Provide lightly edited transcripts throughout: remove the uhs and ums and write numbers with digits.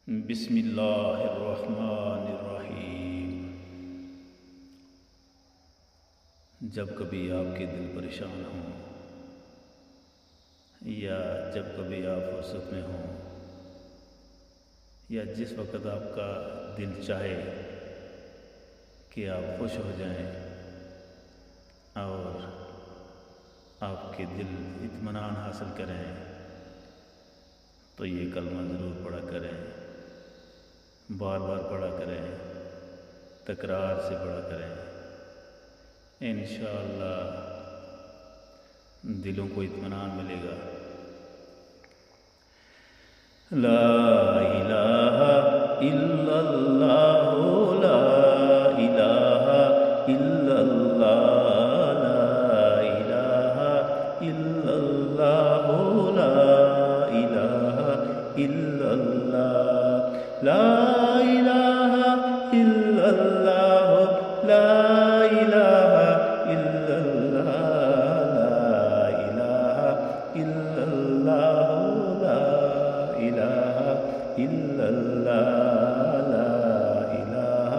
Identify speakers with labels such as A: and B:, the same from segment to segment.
A: بسم اللہ الرحمن الرحیم۔ جب کبھی آپ کے دل پریشان ہوں یا جب کبھی آپ فرصت میں ہوں یا جس وقت آپ کا دل چاہے کہ آپ خوش ہو جائیں اور آپ کے دل اطمینان حاصل کریں تو یہ کلمہ ضرور پڑھا کریں، بار بار پڑھا کریں، تکرار سے پڑھا کریں۔ انشاءاللہ دلوں کو اطمینان ملے گا۔ لا الہ الا اللہ، لا الہ الا اللہ، لا الہ الا اللہ، لا الہ الا اللہ، لا الہ الا اللہ، لا الہ الا اللہ، لا الہ الا اللہ، لا الہ الا اللہ، لا الہ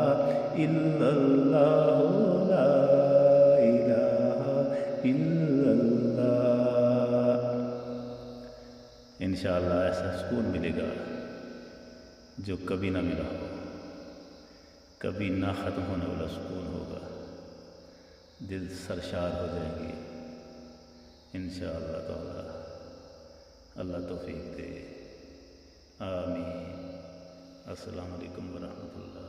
A: الا اللہ، لا الہ الا اللہ۔ انشاءاللہ ایسا سکون ملے گا جو کبھی نہ ملا ہو، کبھی نہ ختم ہونے والا سکون ہوگا، دل سرشار ہو جائیں گے انشاءاللہ تعالی۔ اللہ توفیق دے، آمین۔ السلام علیکم ورحمۃ اللہ۔